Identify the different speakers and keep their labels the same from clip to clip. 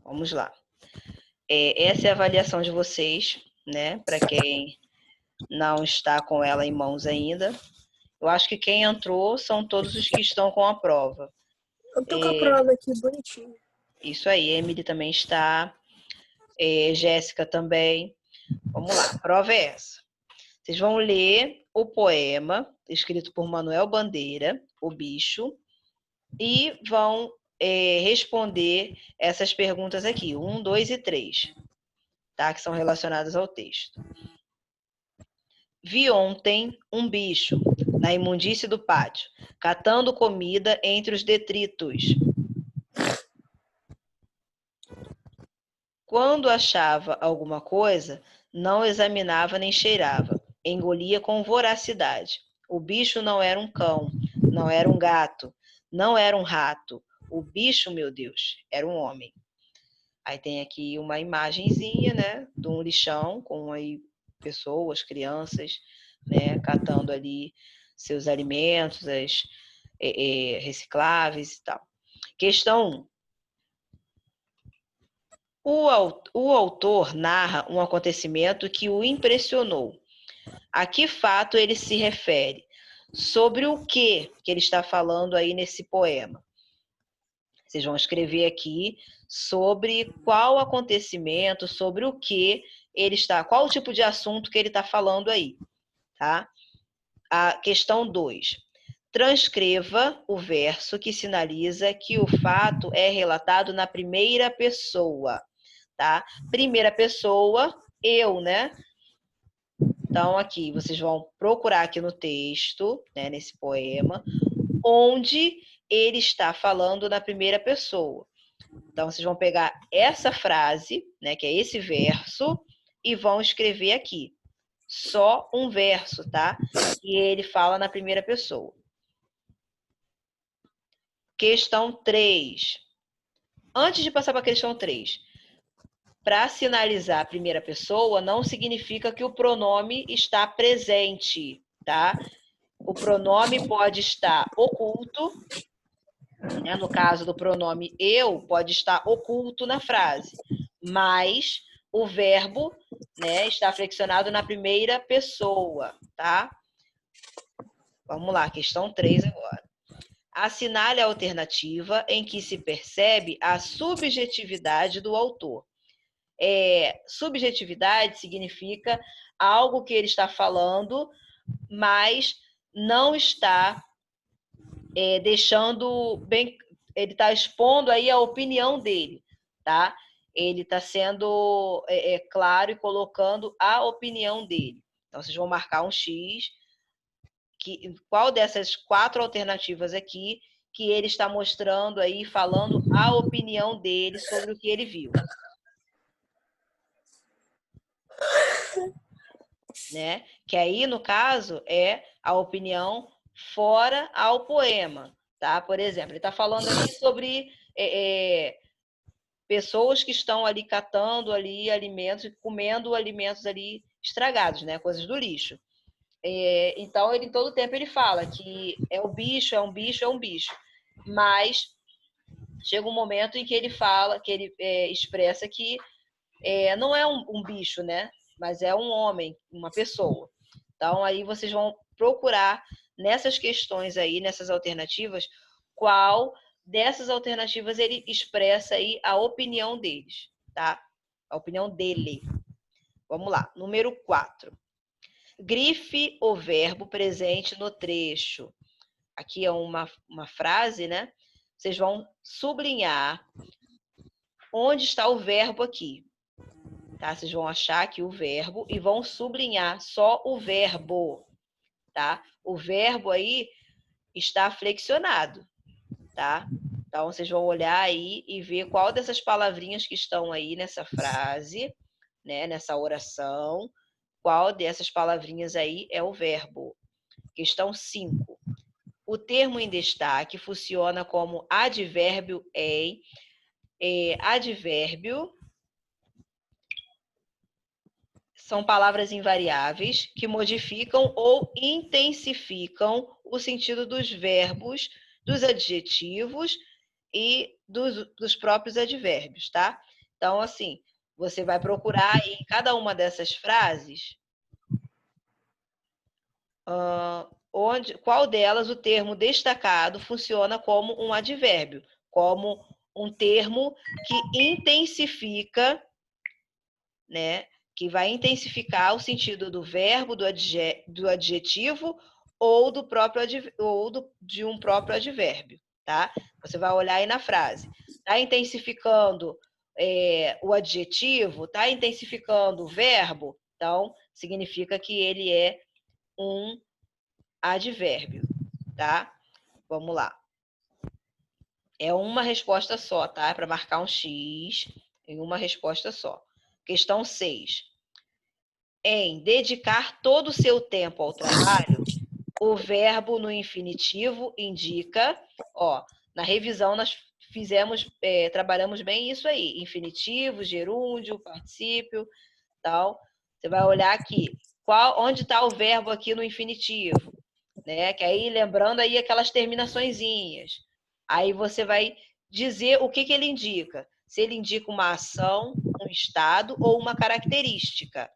Speaker 1: Vamos lá. Essa é a avaliação de vocês, né? Para quem não está com ela em mãos ainda. Eu acho que quem entrou são todos os que estão com a prova.
Speaker 2: Eu tô com a prova aqui, bonitinha.
Speaker 1: Isso aí, Emily também está. Jéssica também. Vamos lá, a prova é essa. Vocês vão ler o poema escrito por Manuel Bandeira, O Bicho, e vão responder essas perguntas aqui, 1, 2 e 3, tá? Que são relacionadas ao texto. Vi ontem um bicho na imundície do pátio, catando comida entre os detritos. Quando achava alguma coisa, não examinava nem cheirava, engolia com voracidade. O bicho não era um cão, não era um gato, não era um rato. O bicho, meu Deus, era um homem. Aí tem aqui uma imagenzinha, né, de um lixão com aí pessoas, crianças, né, catando ali seus alimentos, as recicláveis e tal. Questão 1. O autor narra um acontecimento que o impressionou. A que fato ele se refere? Sobre o que ele está falando aí nesse poema? Vocês vão escrever aqui sobre qual acontecimento, sobre o que ele está, qual o tipo de assunto que ele está falando aí, tá? A questão 2. Transcreva o verso que sinaliza que o fato é relatado na primeira pessoa, tá? Primeira pessoa, eu, né? Então, aqui, vocês vão procurar aqui no texto, né, nesse poema, onde ele está falando na primeira pessoa. Então, vocês vão pegar essa frase, né, que é esse verso, e vão escrever aqui. Só um verso, tá? E ele fala na primeira pessoa. Questão 3. Antes de passar para a questão 3, para sinalizar a primeira pessoa, não significa que o pronome está presente, tá? O pronome pode estar oculto, né? No caso do pronome eu, pode estar oculto na frase, mas o verbo, né, está flexionado na primeira pessoa, tá? Vamos lá, questão 3 agora. Assinale a alternativa em que se percebe a subjetividade do autor. Subjetividade significa algo que ele está falando, mas não está deixando bem, ele está expondo aí a opinião dele, tá? Ele está sendo claro e colocando a opinião dele. Então, vocês vão marcar um X, qual dessas 4 alternativas aqui que ele está mostrando aí, falando a opinião dele sobre o que ele viu. Né? Que aí, no caso, é a opinião fora ao poema, tá? Por exemplo, ele está falando ali sobre pessoas que estão ali catando ali alimentos, comendo alimentos ali estragados, né? Coisas do lixo. Então, ele todo tempo ele fala que é o bicho, é um bicho, é um bicho. Mas chega um momento em que ele fala, que ele expressa que não é um bicho, né? Mas é um homem, uma pessoa. Então, aí vocês vão procurar nessas questões aí, nessas alternativas, qual dessas alternativas ele expressa aí a opinião deles, tá? A opinião dele. Vamos lá, número 4. Grife o verbo presente no trecho. Aqui é uma frase, né? Vocês vão sublinhar onde está o verbo aqui. Tá? Vocês vão achar aqui o verbo e vão sublinhar só o verbo, tá? O verbo aí está flexionado, tá? Então, vocês vão olhar aí e ver qual dessas palavrinhas que estão aí nessa frase, né, nessa oração, qual dessas palavrinhas aí é o verbo. Questão 5. O termo em destaque funciona como advérbio em. Advérbio são palavras invariáveis que modificam ou intensificam o sentido dos verbos, dos adjetivos e dos próprios advérbios, tá? Então, assim, você vai procurar em cada uma dessas frases qual delas o termo destacado funciona como um advérbio, como um termo que intensifica, né? Que vai intensificar o sentido do verbo, do adjetivo ou de um próprio advérbio, tá? Você vai olhar aí na frase. Está intensificando o adjetivo, está intensificando o verbo, então significa que ele é um advérbio, tá? Vamos lá. É uma resposta só, tá? É para marcar um X em uma resposta só. Questão 6. Em dedicar todo o seu tempo ao trabalho, o verbo no infinitivo indica, na revisão nós trabalhamos bem isso aí, infinitivo, gerúndio, particípio, tal. Você vai olhar aqui, onde está o verbo aqui no infinitivo, né? Que aí, lembrando aí aquelas terminaçõezinhas. Aí você vai dizer o que ele indica. Se ele indica uma ação, um estado ou uma característica.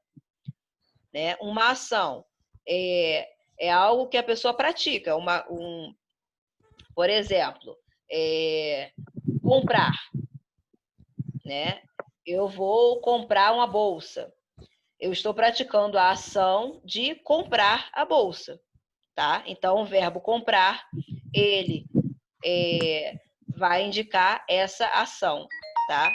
Speaker 1: Né? Uma ação é algo que a pessoa pratica. Por exemplo, comprar. Né? Eu vou comprar uma bolsa. Eu estou praticando a ação de comprar a bolsa. Tá? Então, o verbo comprar, ele vai indicar essa ação. Tá?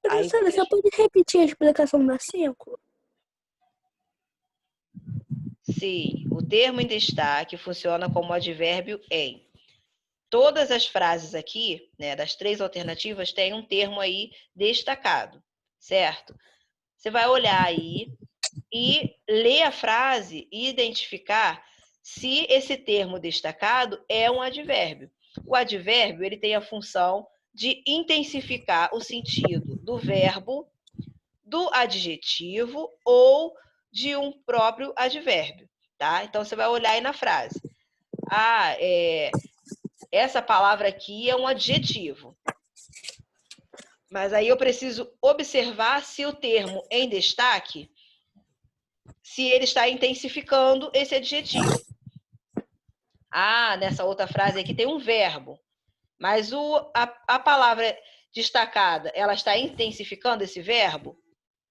Speaker 2: Professora, você pode repetir a explicação da 5?
Speaker 1: Sim, o termo em destaque funciona como advérbio em. Todas as frases aqui, né, das 3 alternativas, tem um termo aí destacado, certo? Você vai olhar aí e ler a frase e identificar se esse termo destacado é um advérbio. O advérbio, ele tem a função de intensificar o sentido do verbo, do adjetivo ou de um próprio advérbio, tá? Então, você vai olhar aí na frase. Essa palavra aqui é um adjetivo. Mas aí eu preciso observar se o termo em destaque, se ele está intensificando esse adjetivo. Nessa outra frase aqui tem um verbo. Mas a palavra destacada, ela está intensificando esse verbo?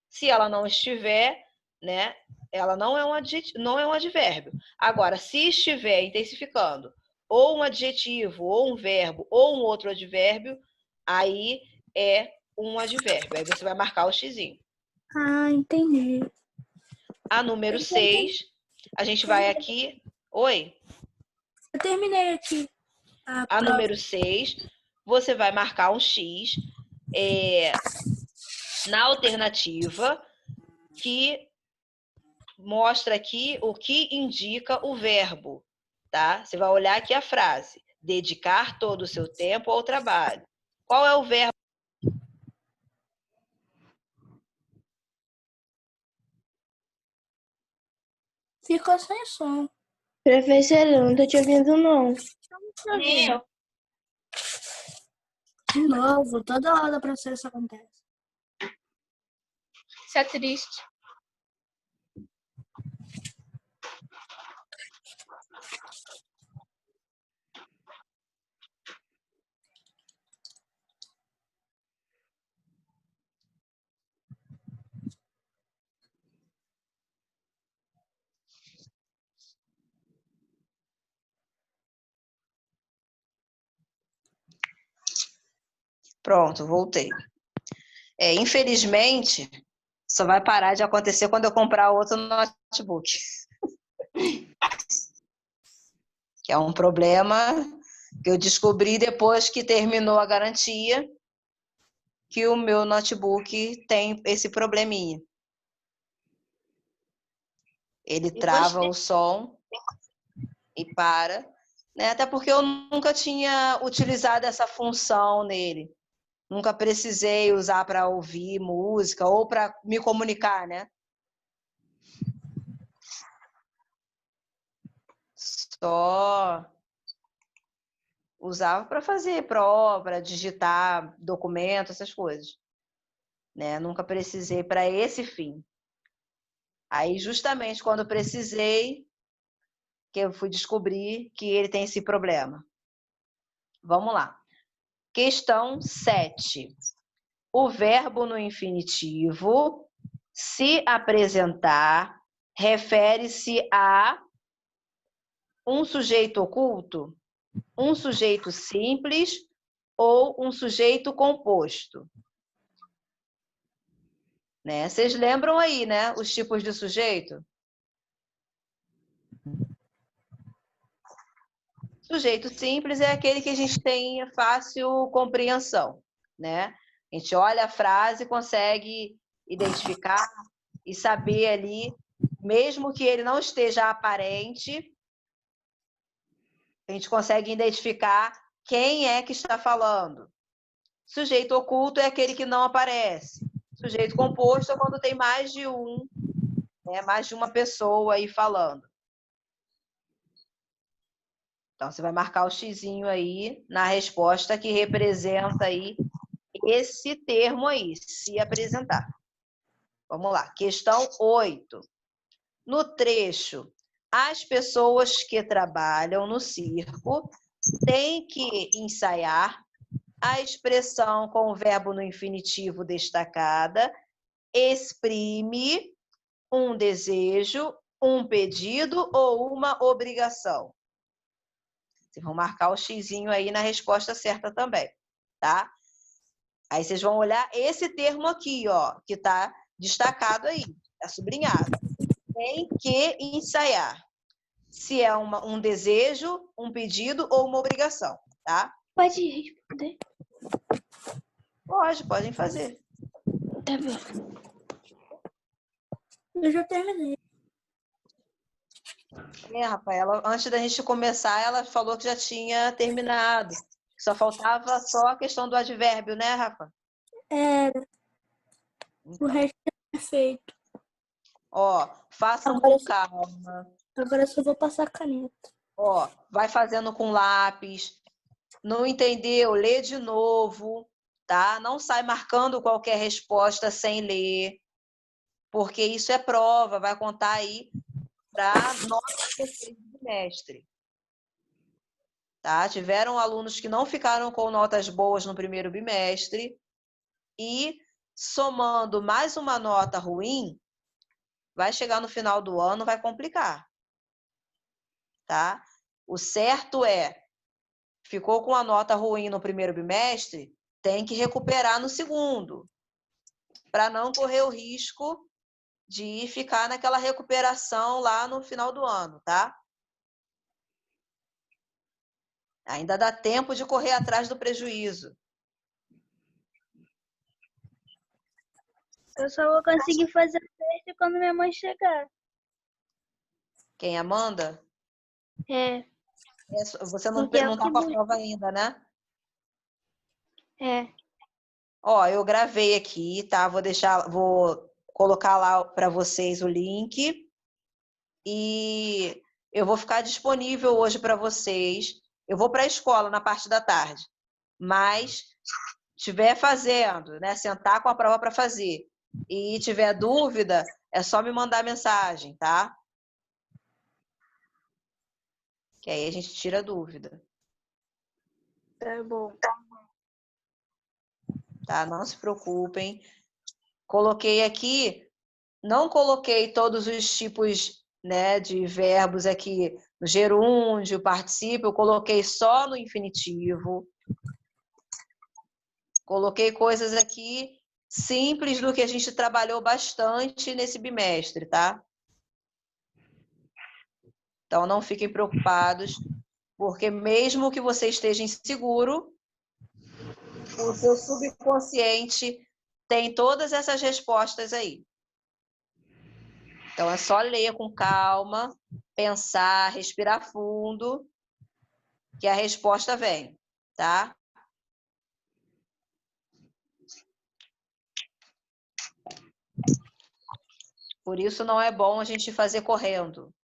Speaker 1: Se ela não estiver, né, ela não é um advérbio. Agora, se estiver intensificando ou um adjetivo, ou um verbo, ou um outro advérbio, aí é um advérbio. Aí você vai marcar o xizinho.
Speaker 2: Entendi.
Speaker 1: A número 6, a gente vai aqui... Oi?
Speaker 2: Eu terminei aqui.
Speaker 1: A número 6, você vai marcar um X na alternativa que mostra aqui o que indica o verbo, tá? Você vai olhar aqui a frase. Dedicar todo o seu tempo ao trabalho. Qual é o verbo?
Speaker 2: Ficou sem som.
Speaker 3: Professora, eu não tô te ouvindo, não.
Speaker 2: De novo, toda hora da professora isso acontece.
Speaker 3: Isso é triste.
Speaker 1: Pronto, voltei. Infelizmente, só vai parar de acontecer quando eu comprar outro notebook. Que é um problema que eu descobri depois que terminou a garantia, que o meu notebook tem esse probleminha. Ele trava o som e para, né? Até porque eu nunca tinha utilizado essa função nele. Nunca precisei usar para ouvir música ou para me comunicar, né? Usava para fazer prova, para digitar documento, essas coisas. Né? Nunca precisei para esse fim. Aí, justamente quando precisei, que eu fui descobrir que ele tem esse problema. Vamos lá. Questão 7. O verbo no infinitivo, se apresentar, refere-se a um sujeito oculto, um sujeito simples ou um sujeito composto. Né? Vocês lembram aí, né, os tipos de sujeito? Sujeito simples é aquele que a gente tem fácil compreensão, né? A gente olha a frase e consegue identificar e saber ali, mesmo que ele não esteja aparente, a gente consegue identificar quem é que está falando. Sujeito oculto é aquele que não aparece. Sujeito composto é quando tem mais de um, né, mais de uma pessoa aí falando. Então, você vai marcar o xizinho aí na resposta que representa aí esse termo aí, se apresentar. Vamos lá. Questão 8. No trecho, as pessoas que trabalham no circo têm que ensaiar a expressão com o verbo no infinitivo destacada exprime um desejo, um pedido ou uma obrigação. Vocês vão marcar o xizinho aí na resposta certa também, tá? Aí vocês vão olhar esse termo aqui, ó, que tá destacado aí, tá sublinhado. Tem que ensaiar. Se é um desejo, um pedido ou uma obrigação, tá?
Speaker 3: Pode responder.
Speaker 1: Podem fazer.
Speaker 3: Tá bom.
Speaker 2: Eu já terminei.
Speaker 1: Rafaela, antes da gente começar, ela falou que já tinha terminado. Só faltava só a questão do advérbio, né, Rafa?
Speaker 2: Era. O resto é perfeito.
Speaker 1: Ó, façam
Speaker 2: Agora
Speaker 1: com calma.
Speaker 2: Agora eu só vou passar a caneta.
Speaker 1: Ó, vai fazendo com lápis. Não entendeu? Lê de novo, tá? Não sai marcando qualquer resposta sem ler, porque isso é prova, vai contar aí para nota do bimestre. Tá? Tiveram alunos que não ficaram com notas boas no primeiro bimestre e, somando mais uma nota ruim, vai chegar no final do ano, vai complicar. Tá? O certo é, ficou com a nota ruim no primeiro bimestre, tem que recuperar no segundo, para não correr o risco de ficar naquela recuperação lá no final do ano, tá? Ainda dá tempo de correr atrás do prejuízo.
Speaker 3: Eu só vou conseguir fazer o teste quando minha mãe chegar.
Speaker 1: Quem, Amanda?
Speaker 3: É.
Speaker 1: Você não
Speaker 3: Porque é
Speaker 1: tá
Speaker 3: o que
Speaker 1: com a prova ainda, né?
Speaker 3: É.
Speaker 1: Ó, eu gravei aqui, tá? Vou colocar lá para vocês o link e eu vou ficar disponível hoje para vocês. Eu vou para a escola na parte da tarde, mas estiver fazendo, né? Sentar com a prova para fazer e tiver dúvida, é só me mandar mensagem, tá? Que aí a gente tira a dúvida.
Speaker 3: Tá bom.
Speaker 1: Tá? Não se preocupem. Coloquei aqui, não coloquei todos os tipos, né, de verbos aqui no gerúndio, particípio, eu coloquei só no infinitivo. Coloquei coisas aqui simples do que a gente trabalhou bastante nesse bimestre, tá? Então não fiquem preocupados, porque mesmo que você esteja inseguro, o seu subconsciente tem todas essas respostas aí. Então é só ler com calma, pensar, respirar fundo, que a resposta vem, tá? Por isso não é bom a gente fazer correndo.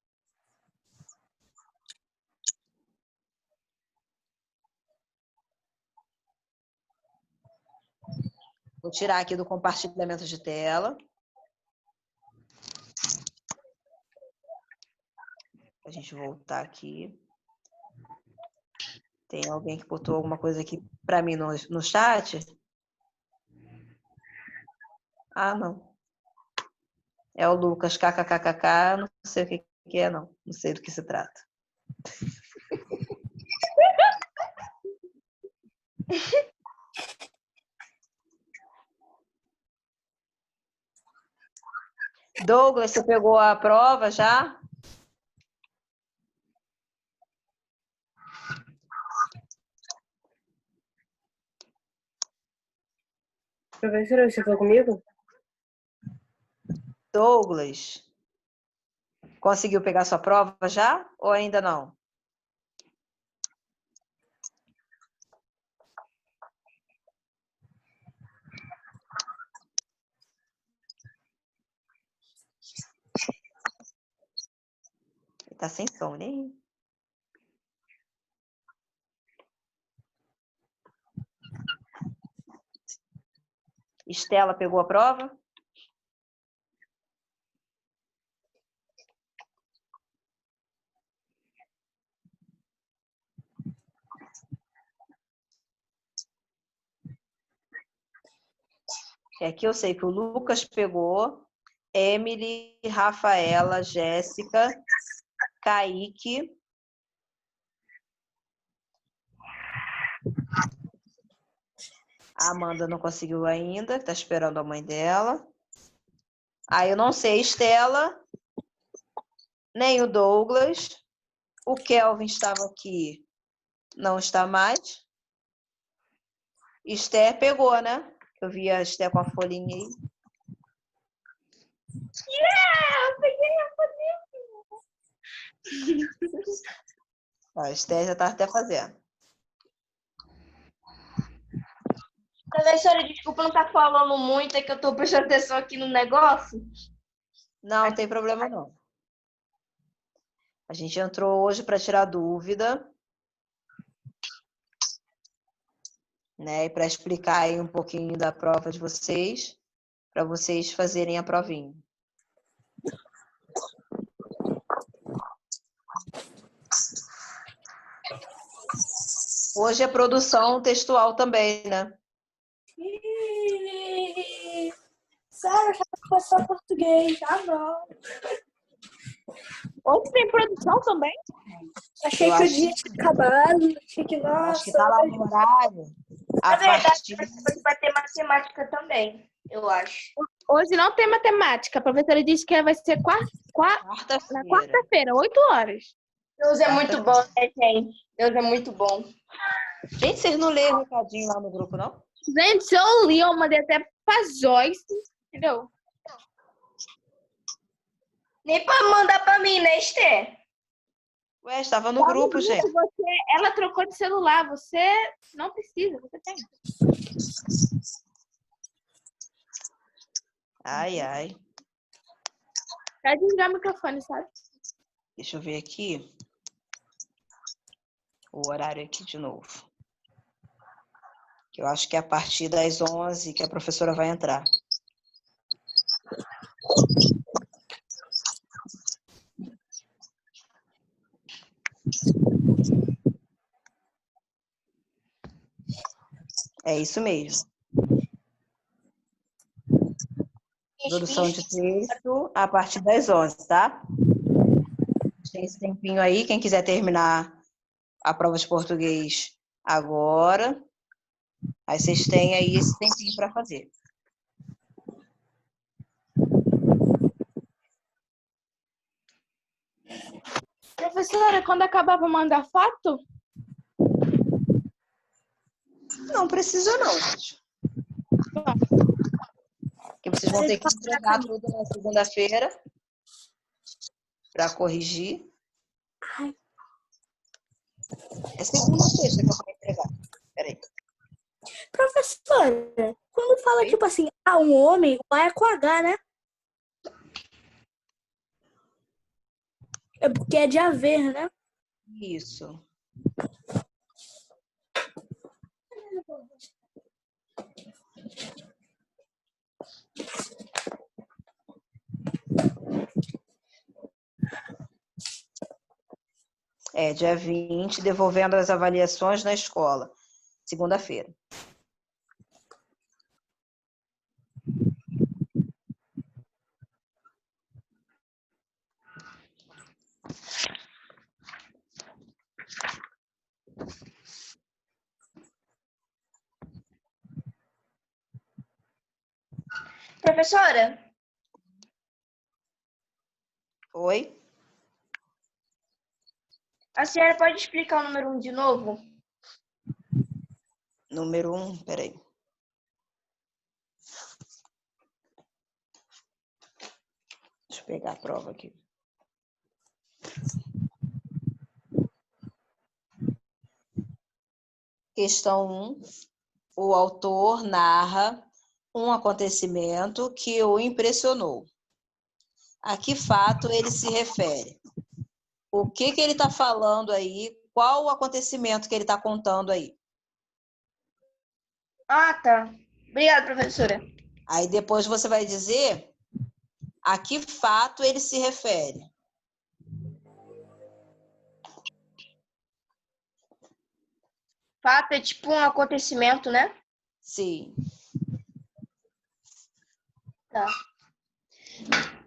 Speaker 1: Vou tirar aqui do compartilhamento de tela. A gente voltar aqui. Tem alguém que botou alguma coisa aqui para mim no chat? Ah, não. É o Lucas, kkkk, não sei o que é, não. Não sei do que se trata. Douglas, você pegou a prova já?
Speaker 4: Professora, você falou comigo?
Speaker 1: Douglas, conseguiu pegar sua prova já ou ainda não? Ele tá sem som, nem. Estela pegou a prova? Aqui eu sei que o Lucas pegou, Emily, Rafaela, Jéssica, Kaique. A Amanda não conseguiu ainda, está esperando a mãe dela. Aí eu não sei, Estela, nem o Douglas. O Kelvin estava aqui, não está mais. Esther pegou, né? Eu vi a Esther com a folhinha aí.
Speaker 3: Eu peguei a folhinha.
Speaker 1: A Esther já está até fazendo.
Speaker 5: Professora, desculpa não estar falando muito, é que eu estou prestando atenção aqui no negócio.
Speaker 1: Não tem problema não. A gente entrou hoje para tirar dúvida, né? E para explicar aí um pouquinho da prova de vocês, para vocês fazerem a provinha. Hoje é produção textual também, né?
Speaker 2: Sério, já passou português. Ah, não.
Speaker 5: Hoje tem produção também?
Speaker 2: Achei que o dia tinha acabado. Achei que,
Speaker 1: Acho que
Speaker 2: nossa.
Speaker 1: tá lá no horário.
Speaker 5: Na verdade, hoje vai ter matemática também, eu acho.
Speaker 4: Hoje não tem matemática. A professora disse que vai ser na
Speaker 1: Quarta-feira.
Speaker 4: quarta-feira, 8 horas.
Speaker 5: Deus é muito bom, né, gente? Deus é muito bom.
Speaker 1: Gente, vocês não leem o recadinho lá no grupo, não?
Speaker 4: Gente, se eu li, eu mandei até pra Joyce, entendeu?
Speaker 5: Nem para mandar para mim, né, Esther?
Speaker 1: Ué, estava no grupo, gente.
Speaker 4: Ela trocou de celular, você não precisa, você tem.
Speaker 1: Ai, ai.
Speaker 4: Pode desligar o microfone, sabe?
Speaker 1: Deixa eu ver aqui. O horário aqui de novo. Eu acho que é a partir das 11 que a professora vai entrar. É isso mesmo. Produção de texto a partir das 11, tá? Tem esse tempinho aí. Quem quiser terminar a prova de português agora, aí vocês têm aí esse tempinho para fazer.
Speaker 4: Professora, quando acabar, vou mandar foto?
Speaker 1: Não precisa não, gente. Porque vocês vão ter que entregar tudo na segunda-feira para corrigir. É segunda ou sexta que eu vou entregar. Peraí.
Speaker 2: Professora, quando fala, tipo assim, um homem, o A é com H, né? É porque é de haver, né?
Speaker 1: Isso. Dia 20, devolvendo as avaliações na escola. Segunda-feira.
Speaker 5: Professora,
Speaker 1: Oi?
Speaker 5: a senhora pode explicar o número 1 de novo?
Speaker 1: Número 1, peraí. Deixa eu pegar a prova aqui. Questão 1. O autor narra um acontecimento que o impressionou. A que fato ele se refere? O que ele está falando aí? Qual o acontecimento que ele está contando aí?
Speaker 5: Ah, tá. Obrigada, professora.
Speaker 1: Aí depois você vai dizer a que fato ele se refere.
Speaker 5: Fato é tipo um acontecimento, né?
Speaker 1: Sim.
Speaker 5: Tá.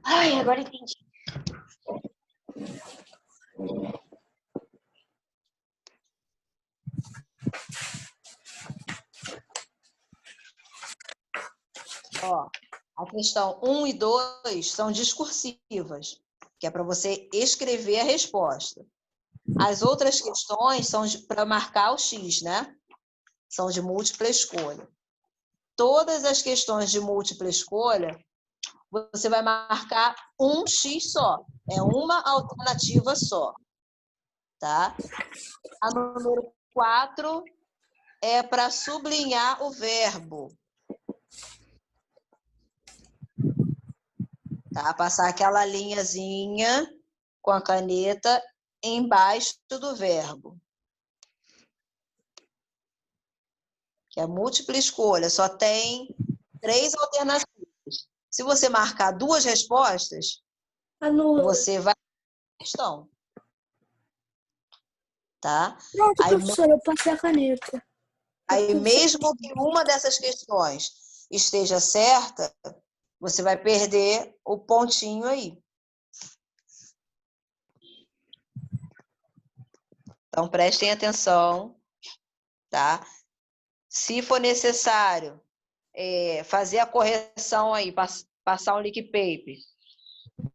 Speaker 5: Ai, agora entendi.
Speaker 1: Ó, a questão 1 e 2 são discursivas, que é para você escrever a resposta. As outras questões são para marcar o X, né? São de múltipla escolha. Todas as questões de múltipla escolha, você vai marcar um X só. É uma alternativa só. Tá? A número 4 é para sublinhar o verbo. Tá? Passar aquela linhazinha com a caneta embaixo do verbo. Que é múltipla escolha, só tem 3 alternativas. Se você marcar 2 respostas,
Speaker 2: Anula.
Speaker 1: você vai na questão. Tá?
Speaker 2: Pronto, professora, eu passei a caneta.
Speaker 1: Aí mesmo que uma dessas questões esteja certa, você vai perder o pontinho aí. Então, prestem atenção, tá? Se for necessário fazer a correção aí, passar um leak paper,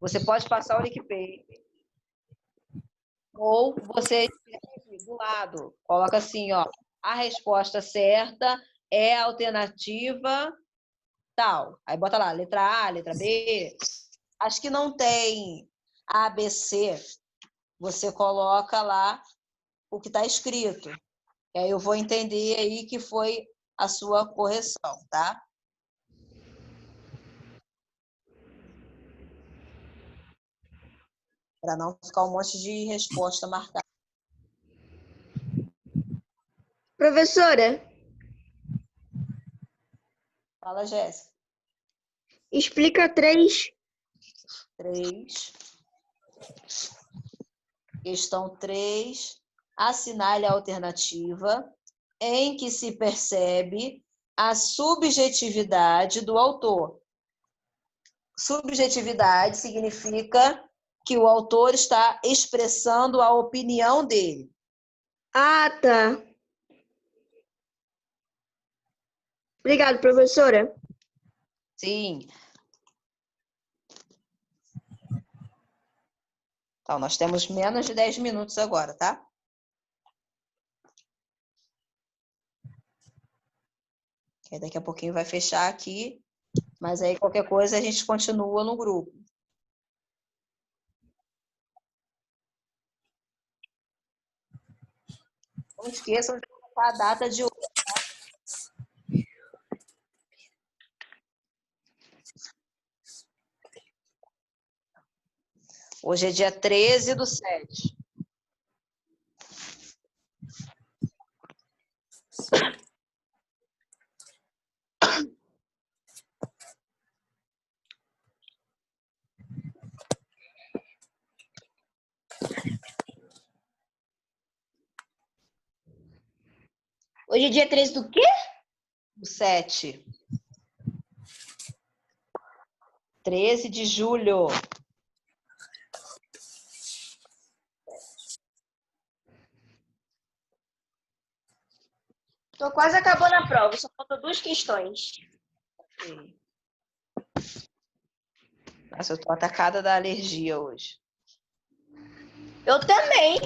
Speaker 1: você pode passar o leak paper. Ou você escreve do lado, coloca assim, ó, a resposta certa é a alternativa tal. Aí bota lá, letra A, letra B. Acho que não tem A, B, C. Você coloca lá o que está escrito. E aí eu vou entender aí que foi a sua correção, tá? Para não ficar um monte de resposta marcada.
Speaker 5: Professora,
Speaker 1: Fala, Jéssica.
Speaker 5: explica 3.
Speaker 1: 3. Questão 3. Assinale a alternativa em que se percebe a subjetividade do autor. Subjetividade significa que o autor está expressando a opinião dele.
Speaker 5: Ah, tá. Obrigado, professora.
Speaker 1: Sim. Então, nós temos menos de 10 minutos agora, tá? Aí daqui a pouquinho vai fechar aqui, mas aí qualquer coisa a gente continua no grupo. Não esqueçam de colocar a data de hoje. Hoje é dia 13/7.
Speaker 5: Hoje é dia 13 do quê?
Speaker 1: O 7. 13 de julho.
Speaker 5: Tô quase acabando a prova, só faltam 2 questões.
Speaker 1: Ok. Nossa, eu tô atacada da alergia hoje.
Speaker 5: Eu também.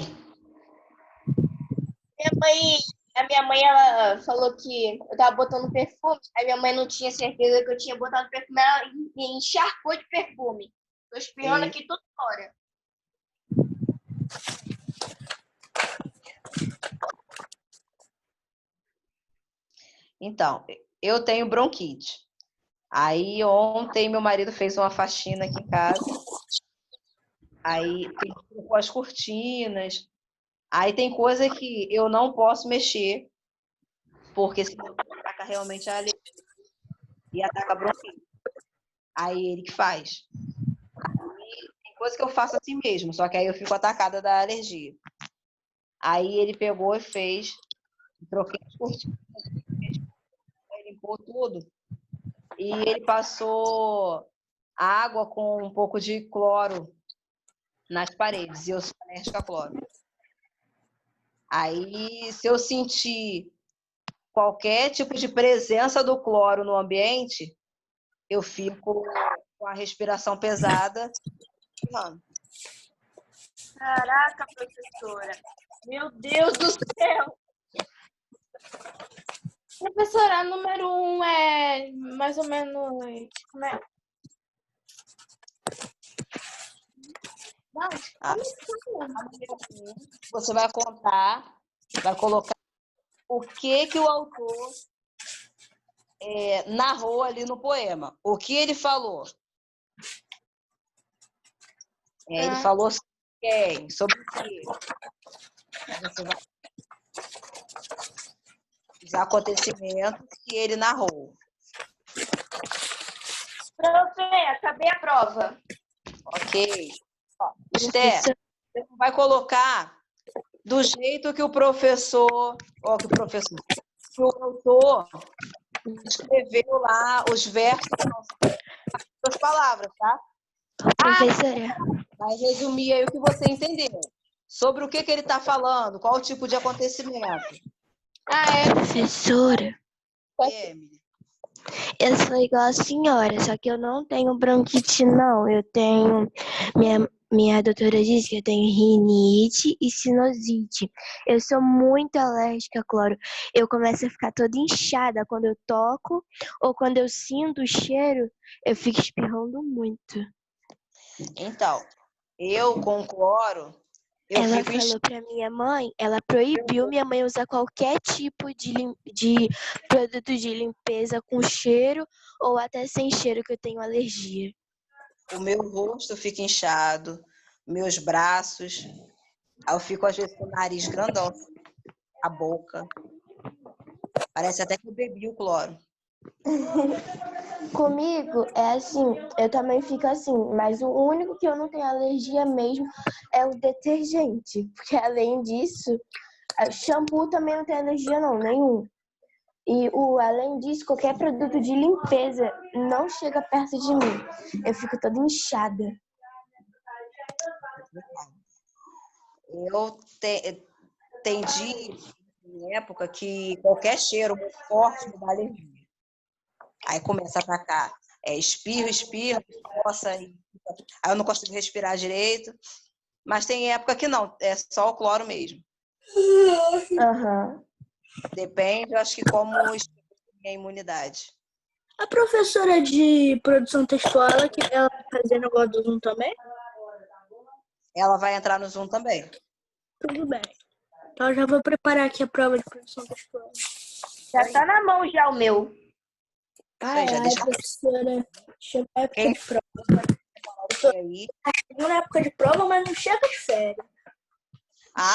Speaker 5: A minha mãe, ela falou que eu tava botando perfume, aí minha mãe não tinha certeza que eu tinha botado perfume, ela me encharcou de perfume. Tô espirrando aqui toda hora.
Speaker 1: Então, eu tenho bronquite. Aí ontem meu marido fez uma faxina aqui em casa. Aí colocou as cortinas. Aí tem coisa que eu não posso mexer, porque senão ataca realmente a alergia e ataca a bronquite. Aí ele que faz. Aí, tem coisa que eu faço assim mesmo, só que aí eu fico atacada da alergia. Aí ele pegou e fez, troquei as cortinas, limpou tudo. E ele passou água com um pouco de cloro nas paredes, e eu sou alérgica a cloro. Aí, se eu sentir qualquer tipo de presença do cloro no ambiente, eu fico com a respiração pesada. Mano,
Speaker 5: Caraca, professora. Meu Deus do céu.
Speaker 4: Professora, número 1 é mais ou menos. Como é? Não,
Speaker 1: você vai contar, vai colocar o que o autor narrou ali no poema. O que ele falou. Ele falou sobre quem? Sobre o quê? Você vai os acontecimentos que ele narrou.
Speaker 5: Profe, acabei a prova.
Speaker 1: Ok. Esther, você vai colocar do jeito que o professor, que o autor escreveu lá os versos das palavras, tá?
Speaker 2: Professora,
Speaker 1: Vai resumir aí o que você entendeu. Sobre o que ele está falando, qual o tipo de acontecimento.
Speaker 2: professora,
Speaker 1: Emily.
Speaker 2: eu sou igual a senhora, só que eu não tenho bronquite, não. Eu tenho. Minha doutora disse que eu tenho rinite e sinusite. Eu sou muito alérgica a cloro. Eu começo a ficar toda inchada quando eu toco ou quando eu sinto o cheiro, eu fico espirrando muito.
Speaker 1: Então, eu com cloro, eu
Speaker 2: Ela
Speaker 1: fico
Speaker 2: falou pra minha mãe, ela proibiu minha mãe usar qualquer tipo de produto de limpeza com cheiro ou até sem cheiro, que eu tenho alergia.
Speaker 1: o meu rosto fica inchado, meus braços, aí eu fico às vezes com o nariz grandão, a boca. Parece até que eu bebi o cloro.
Speaker 2: Comigo é assim, eu também fico assim, mas o único que eu não tenho alergia mesmo é o detergente, porque além disso, shampoo também não tem alergia não, nenhum. E além disso, qualquer produto de limpeza não chega perto de mim. Eu fico toda inchada.
Speaker 1: Eu entendi em época que qualquer cheiro muito forte me dá alergia. Aí começa a atacar. Espirro, coça, aí eu não consigo respirar direito. Mas tem época que não, é só o cloro mesmo.
Speaker 2: Aham.
Speaker 1: Depende, eu acho que como a imunidade.
Speaker 3: A professora de produção textual, ela vai fazer negócio do Zoom também?
Speaker 1: Ela vai entrar no Zoom também.
Speaker 3: Tudo bem. Então eu já vou preparar aqui a prova de produção textual.
Speaker 5: Já tá na mão já o meu.
Speaker 1: Aí, já deixa
Speaker 3: professora. Chega a época
Speaker 1: Quem?
Speaker 3: de prova.
Speaker 1: aí.
Speaker 3: Chegou na época de prova, mas não chega as férias.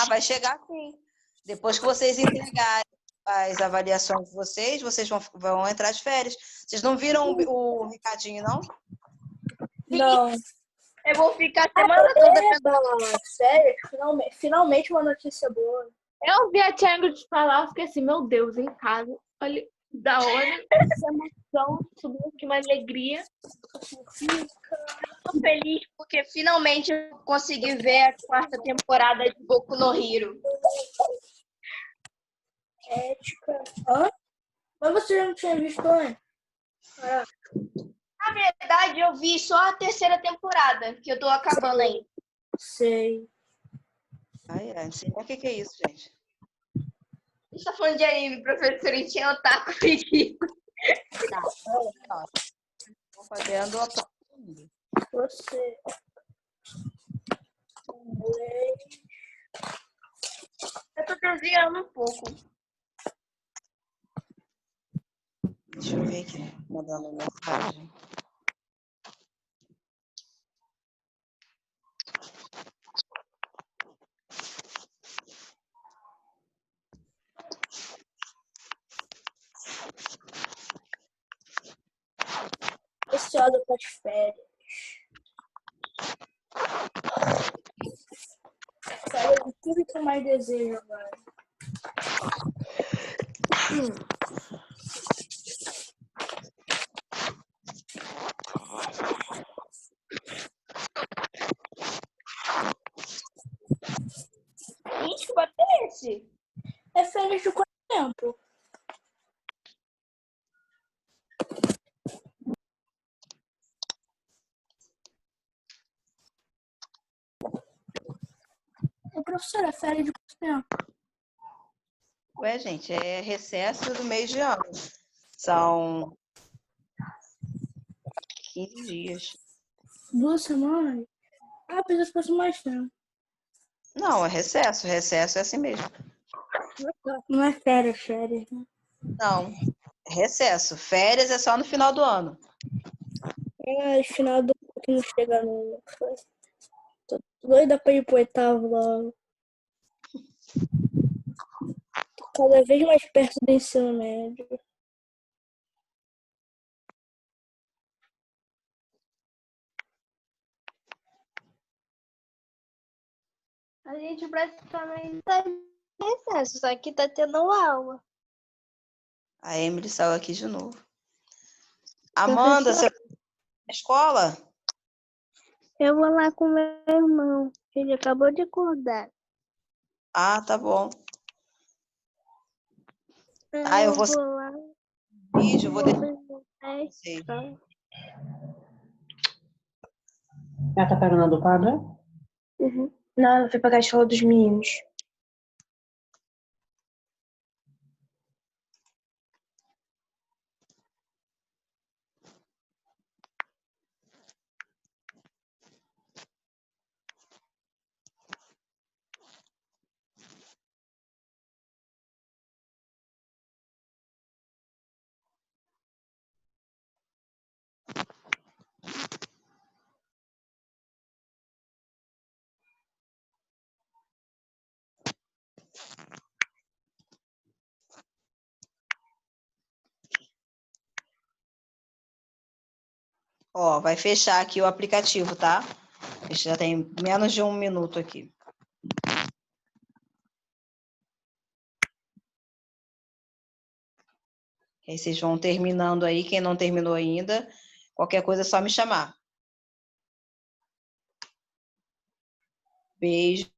Speaker 1: Vai chegar sim. Depois que vocês entregarem as avaliações de vocês vão entrar de férias. Vocês não viram o recadinho, não?
Speaker 3: Não.
Speaker 5: Eu vou ficar a semana toda.
Speaker 3: Férias, finalmente uma notícia boa.
Speaker 4: Eu vi a Tia Ingrid falar, eu fiquei assim, meu Deus, em casa. Olha, da hora. Essa emoção, subiu aqui uma alegria.
Speaker 5: Tô feliz porque finalmente eu consegui ver a quarta temporada de Boku no Hero.
Speaker 3: Ética. Hã? Mas você já não tinha visto antes? Caraca,
Speaker 5: Na verdade, eu vi só a terceira temporada, que eu tô acabando ainda.
Speaker 3: sei.
Speaker 1: Ai, ai, não sei nem o que é isso, gente.
Speaker 5: A gente tá falando de anime, professor, e tinha otaku aqui.
Speaker 1: Tô fazendo a prova ainda.
Speaker 3: Você.
Speaker 5: Eu tô desenhando um pouco.
Speaker 1: Deixa eu ver aqui, mandando mensagem.
Speaker 3: Ansiosa para as férias. Férias é tudo que eu mais desejo agora.
Speaker 5: Gente, que bater é esse?
Speaker 3: É férias de quanto tempo? Ô, professora, é férias de quanto tempo?
Speaker 1: Ué, gente, é recesso do mês de ano. São 15 dias.
Speaker 3: 2 semanas? Ah, pensei que fosse mais tempo.
Speaker 1: Não, é recesso. Recesso é assim mesmo.
Speaker 3: Não é férias, férias, né?
Speaker 1: Não, é recesso. Férias é só no final do ano.
Speaker 3: É, final do ano que não chega no. Tô doida pra ir pro oitavo logo. Tô cada vez mais perto do ensino médio.
Speaker 2: A gente praticamente tá em recesso, só que tá tendo aula.
Speaker 1: A Emily saiu aqui de novo. Amanda, você vai na escola?
Speaker 2: Eu vou lá com meu irmão, que ele acabou de acordar.
Speaker 1: Ah, tá bom. Tá,
Speaker 2: Aí
Speaker 1: eu
Speaker 2: eu
Speaker 1: vou
Speaker 2: vou
Speaker 1: sair
Speaker 2: lá,
Speaker 1: do vídeo, vou
Speaker 2: vou
Speaker 1: deixar
Speaker 2: fazer
Speaker 1: vocês.
Speaker 6: Ela tá pegando o quadro?
Speaker 2: Uhum. Não, ela foi pagar a escola dos meninos.
Speaker 1: Ó, vai fechar aqui o aplicativo, tá? Já tem menos de 1 minuto aqui. Aí vocês vão terminando aí. Quem não terminou ainda, qualquer coisa é só me chamar. Beijo.